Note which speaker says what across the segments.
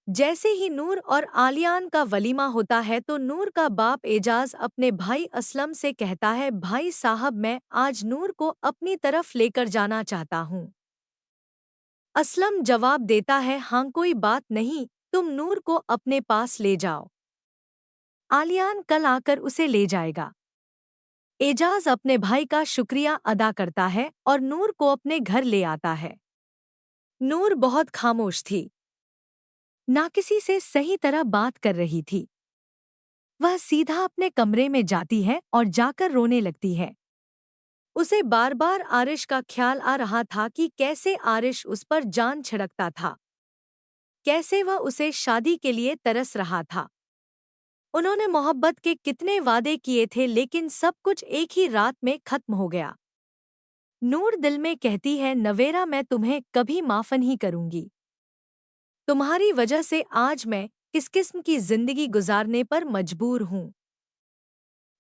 Speaker 1: जैसे ही नूर और आलियान का वलीमा होता है तो नूर का बाप एजाज अपने भाई असलम से कहता है, भाई साहब मैं आज नूर को अपनी तरफ लेकर जाना चाहता हूँ। असलम जवाब देता है, हाँ कोई बात नहीं, तुम नूर को अपने पास ले जाओ। आलियान कल आकर उसे ले जाएगा। एजाज अपने भाई का शुक्रिया अदा करता है और नूर को अपने घर ले आता है। नूर बहुत खामोश थी, ना किसी से सही तरह बात कर रही थी। वह सीधा अपने कमरे में जाती है और जाकर रोने लगती है। उसे बार बार आरिश का ख्याल आ रहा था कि कैसे आरिश उस पर जान छिड़कता था, कैसे वह उसे शादी के लिए तरस रहा था। उन्होंने मोहब्बत के कितने वादे किए थे, लेकिन सब कुछ एक ही रात में खत्म हो गया। नूर दिल में कहती है, नवेरा मैं तुम्हें कभी माफ नहीं करूंगी। तुम्हारी वजह से आज मैं किस किस्म की जिंदगी गुजारने पर मजबूर हूँ।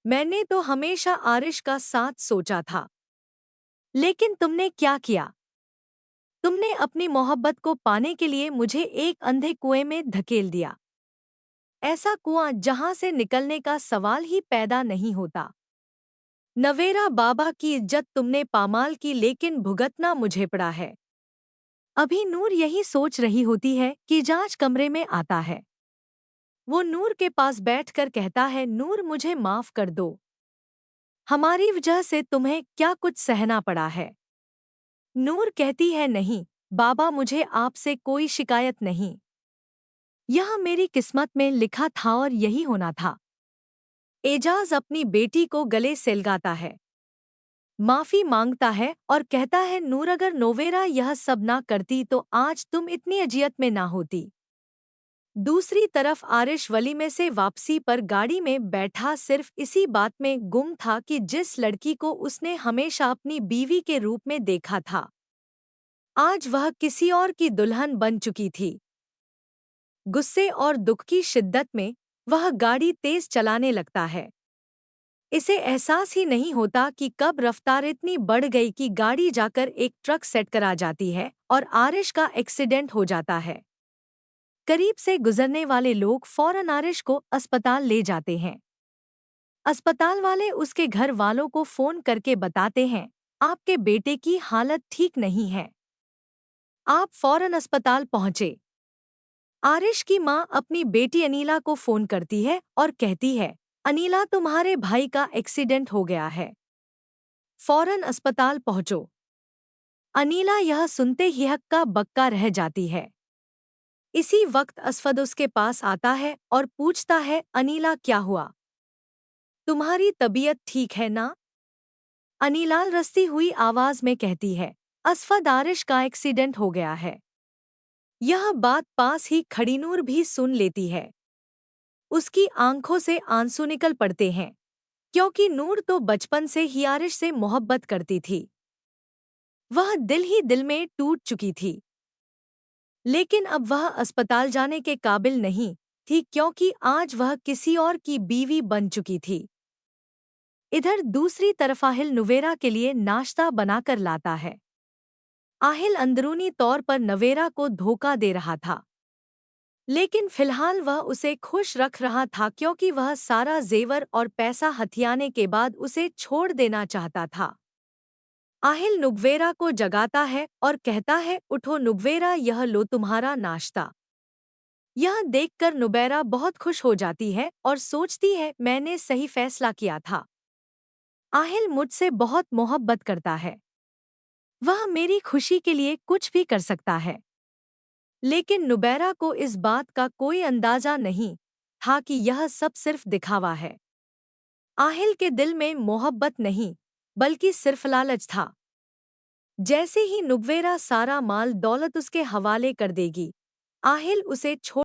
Speaker 1: मैंने तो हमेशा आरिश का साथ सोचा था, लेकिन तुमने क्या किया? तुमने अपनी मोहब्बत को पाने के लिए मुझे एक अंधे कुएं में धकेल दिया, ऐसा कुआं जहां से निकलने का सवाल ही पैदा नहीं होता। नवेरा बाबा की इज्जत तुमने पामाल की, लेकिन भुगतना मुझे पड़ा है। अभी नूर यही सोच रही होती है कि जांच कमरे में आता है। वो नूर के पास बैठकर कहता है, नूर मुझे माफ कर दो। हमारी वजह से तुम्हें क्या कुछ सहना पड़ा है। नूर कहती है, नहीं बाबा, मुझे आपसे कोई शिकायत नहीं। यह मेरी किस्मत में लिखा था और यही होना था। एजाज अपनी बेटी को गले से लगाता है, माफी मांगता है और कहता है, नूर अगर नोवेरा यह सब ना करती तो आज तुम इतनी अजियत में ना होती। दूसरी तरफ आरिश वलीमे से वापसी पर गाड़ी में बैठा सिर्फ इसी बात में गुम था कि जिस लड़की को उसने हमेशा अपनी बीवी के रूप में देखा था, आज वह किसी और की दुल्हन बन चुकी थी। गुस्से और दुख की शिद्दत में वह गाड़ी तेज चलाने लगता है। इसे एहसास ही नहीं होता कि कब रफ्तार इतनी बढ़ गई कि गाड़ी जाकर एक ट्रक सेट करा जाती है और आरिश का एक्सीडेंट हो जाता है। करीब से गुजरने वाले लोग फौरन आरिश को अस्पताल ले जाते हैं। अस्पताल वाले उसके घर वालों को फोन करके बताते हैं, आपके बेटे की हालत ठीक नहीं है, आप फौरन अस्पताल पहुंचे। आरिश की मां अपनी बेटी अनीला को फोन करती है और कहती है, अनीला तुम्हारे भाई का एक्सीडेंट हो गया है, फौरन अस्पताल पहुंचो। अनीला यह सुनते ही हक्का बक्का रह जाती है। इसी वक्त असफद उसके पास आता है और पूछता है, अनीला क्या हुआ? तुम्हारी तबीयत ठीक है ना? अनीला रस्ती हुई आवाज में कहती है, असफद, आरिश का एक्सीडेंट हो गया है। यह बात पास ही खड़ी नूर भी सुन लेती है। उसकी आंखों से आंसू निकल पड़ते हैं, क्योंकि नूर तो बचपन से ही आरिश से मोहब्बत करती थी। वह दिल ही दिल में टूट चुकी थी, लेकिन अब वह अस्पताल जाने के काबिल नहीं थी, क्योंकि आज वह किसी और की बीवी बन चुकी थी। इधर दूसरी तरफ आहिल नुवेरा के लिए नाश्ता बनाकर लाता है। आहिल अंदरूनी तौर पर नवेरा को धोखा दे रहा था, लेकिन फिलहाल वह उसे खुश रख रहा था, क्योंकि वह सारा जेवर और पैसा हथियाने के बाद उसे छोड़ देना चाहता था। आहिल नुब्वेरा को जगाता है और कहता है, उठो नुब्वेरा, यह लो तुम्हारा नाश्ता। यह देखकर नुबैरा बहुत खुश हो जाती है और सोचती है, मैंने सही फैसला किया था। आहिल मुझसे बहुत मोहब्बत करता है, वह मेरी खुशी के लिए कुछ भी कर सकता है। लेकिन नुबैरा को इस बात का कोई अंदाजा नहीं था कि यह सब सिर्फ दिखावा है। आहिल के दिल में मोहब्बत नहीं, बल्कि सिर्फ लालच था। जैसे ही नुब्वेरा सारा माल दौलत उसके हवाले कर देगी, आहिल उसे छोड़